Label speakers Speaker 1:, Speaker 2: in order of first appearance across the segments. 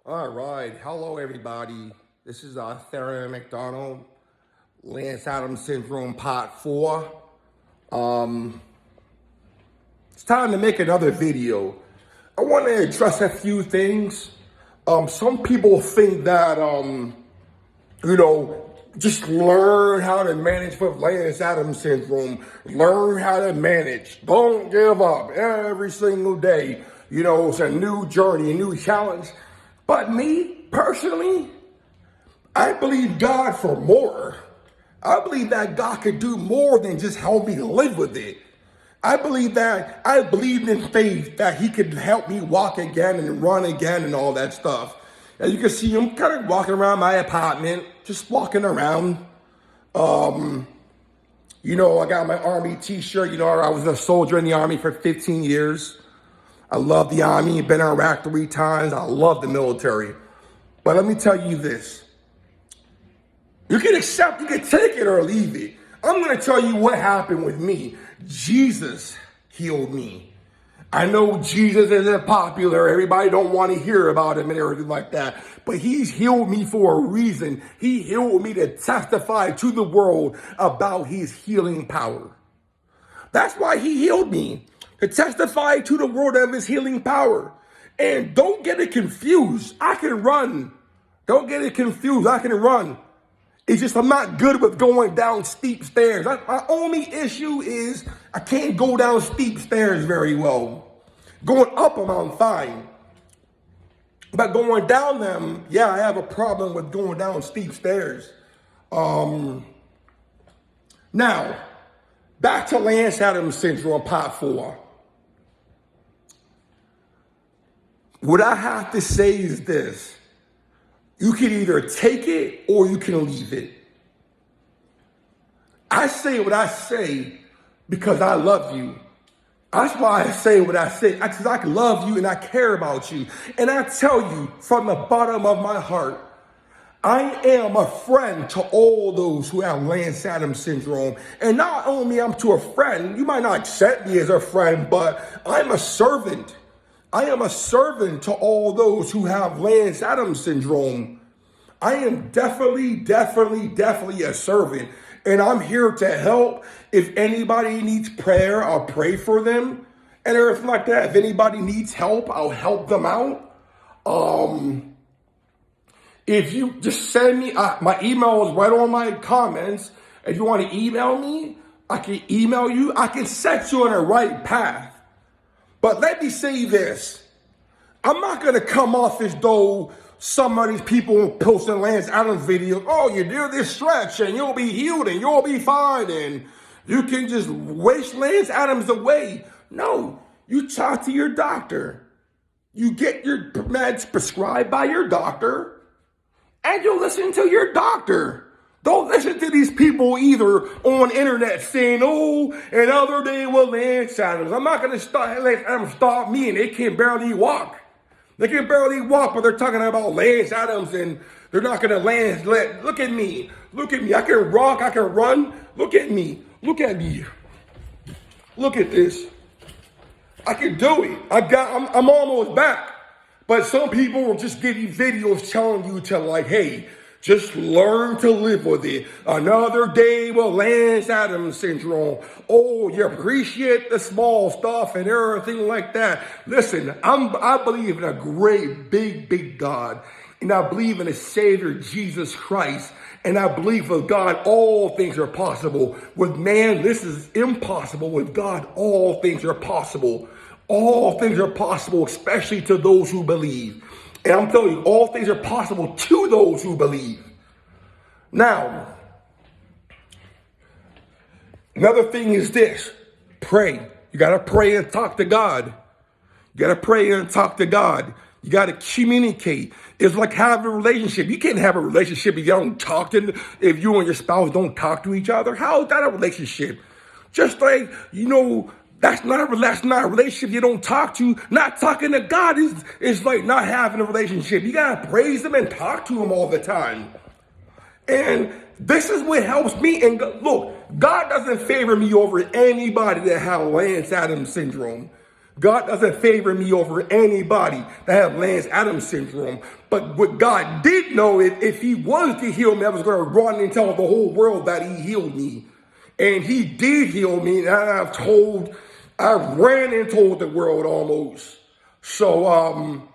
Speaker 1: All right. Hello, everybody. This is Theron McDonald, Lance Adams Syndrome Part 4. It's time to make another video. I want to address a few things. Some people think that, just learn how to manage with Lance Adams Syndrome. Learn how to manage. Don't give up every single day. It's a new journey, a new challenge. But me, personally, I believe God for more. I believe that God could do more than just help me live with it. I believed in faith that he could help me walk again and run again and all that stuff. As you can see, I'm kind of walking around my apartment, just walking around. I got my Army t-shirt. I was a soldier in the Army for 15 years. I love the Army. Been in Iraq 3 times. I love the military. But let me tell you this. You can take it or leave it. I'm going to tell you what happened with me. Jesus healed me. I know Jesus isn't popular. Everybody don't want to hear about him and everything like that. But he's healed me for a reason. He healed me to testify to the world about his healing power. That's why he healed me. To testify to the world of his healing power. And don't get it confused. I can run. Don't get it confused. I can run. It's just I'm not good with going down steep stairs. My only issue is I can't go down steep stairs very well. Going up them, I'm fine. But going down them, yeah, I have a problem with going down steep stairs. Now, back to Lance Adams Syndrome, Part 4. What I have to say is this. You can either take it or you can leave it. I say what I say because I love you. That's why I say what I say, because I love you and I care about you. And I tell you from the bottom of my heart, I am a friend to all those who have Lance Adams Syndrome. And not only am I to a friend, you might not accept me as a friend, but I'm a servant. I am a servant to all those who have Lance Adams Syndrome. I am definitely a servant. And I'm here to help. If anybody needs prayer, I'll pray for them and everything like that. If anybody needs help, I'll help them out. If you just send me, my email is right on my comments. If you want to email me, I can email you. I can set you on the right path. But let me say this. I'm not going to come off as though some of these people posting Lance Adams videos. Oh, you do this stretch and you'll be healed and you'll be fine and you can just waste Lance Adams away. No, you talk to your doctor. You get your meds prescribed by your doctor and you listen to your doctor. Don't listen to these people either on internet saying, oh, another day with Lance Adams. I'm not going to let Lance Adams stop me and they can barely walk. They can barely walk, but they're talking about Lance Adams and they're not going to look at me. Look at me. I can rock. I can run. Look at me. Look at me. Look at this. I can do it. I'm almost back. But some people will just give you videos telling you to hey, just learn to live with it. Another day with Lance Adams Syndrome. Oh, you appreciate the small stuff and everything like that. Listen, I believe in a great, big God. And I believe in a Savior, Jesus Christ. And I believe with God, all things are possible. With man, this is impossible. With God, all things are possible. All things are possible, especially to those who believe. And I'm telling you, all things are possible to those who believe. Now, another thing is this. Pray. You got to pray and talk to God. You got to pray and talk to God. You got to communicate. It's like having a relationship. You can't have a relationship if you don't talk if you and your spouse don't talk to each other. How is that a relationship? Just like, that's not a relationship you don't talk to. Not talking to God is like not having a relationship. You got to praise him and talk to him all the time. And this is what helps me. And look, God doesn't favor me over anybody that has Lance Adams Syndrome. God doesn't favor me over anybody that have Lance Adams syndrome. But what God did know is if he was to heal me, I was going to run and tell the whole world that he healed me. And he did heal me. And I ran and told the world almost. So,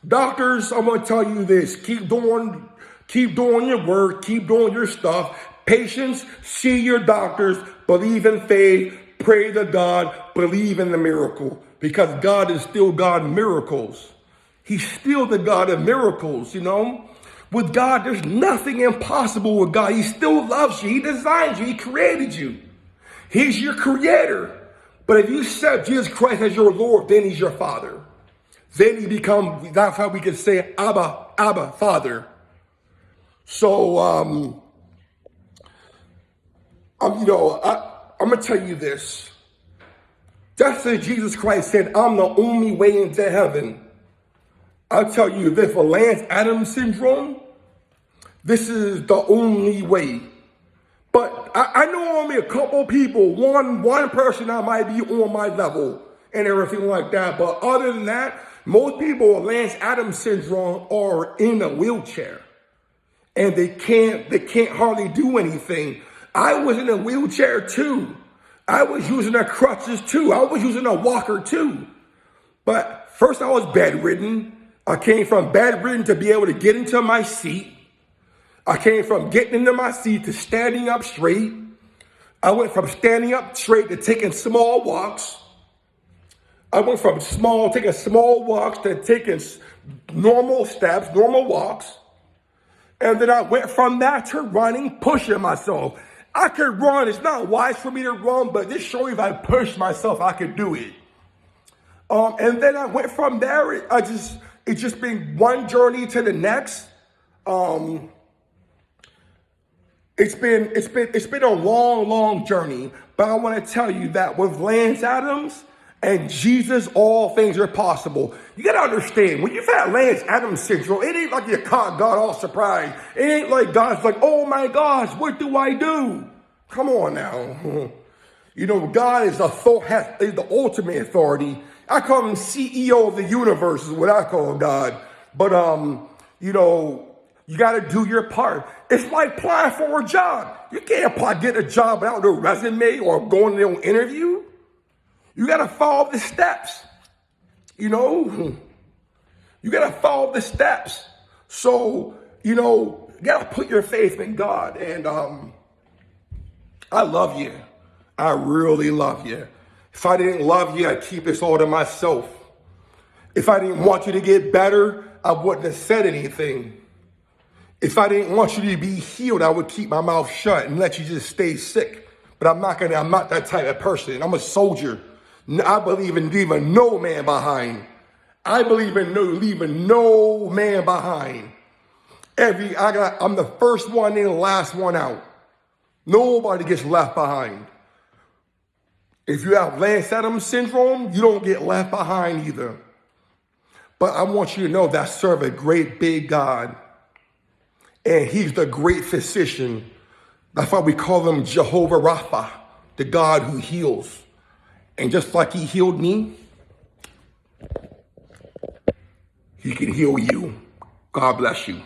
Speaker 1: doctors, I'm going to tell you this. Keep doing your work. Keep doing your stuff. Patients, see your doctors. Believe in faith. Pray to God. Believe in the miracle. Because God is still God of miracles. He's still the God of miracles, you know. With God, there's nothing impossible with God. He still loves you. He designed you. He created you. He's your creator. But if you accept Jesus Christ as your Lord, then he's your Father. Then he becomes, that's how we can say Abba, Father. So, I'm going to tell you this. Just as Jesus Christ said, I'm the only way into heaven. I'll tell you this, for Lance Adams syndrome, this is the only way. But I know only a couple people, one person that might be on my level and everything like that. But other than that, most people with Lance Adams syndrome are in a wheelchair. And they can't hardly do anything. I was in a wheelchair too. I was using a crutches too. I was using a walker too. But first I was bedridden. I came from bedridden to be able to get into my seat. I came from getting into my seat to standing up straight. I went from standing up straight to taking small walks. I went from taking small walks to taking normal steps, normal walks. And then I went from that to running, pushing myself. I could run. It's not wise for me to run, but just showing if I push myself, I could do it. And then I went from there. It's just been one journey to the next. It's been a long journey. But I want to tell you that with Lance Adams and Jesus, all things are possible. You got to understand, when you've had Lance Adams syndrome, it ain't like you caught God all surprised. It ain't like God's like, oh my gosh, what do I do? Come on now. You know, God is the ultimate authority. I call him CEO of the universe is what I call God. But, you got to do your part. It's like applying for a job. You can't get a job without a resume or going to an interview. You got to follow the steps. You got to follow the steps. So, you got to put your faith in God. And I love you. I really love you. If I didn't love you, I'd keep this all to myself. If I didn't want you to get better, I wouldn't have said anything. If I didn't want you to be healed, I would keep my mouth shut and let you just stay sick. But I'm not that type of person. I'm a soldier. I believe in leaving no man behind. I believe in leaving no man behind. I'm the first one in, the last one out. Nobody gets left behind. If you have Lance Adams syndrome, you don't get left behind either. But I want you to know that I serve a great big God. And he's the great physician. That's why we call him Jehovah Rapha, the God who heals. And just like he healed me, he can heal you. God bless you.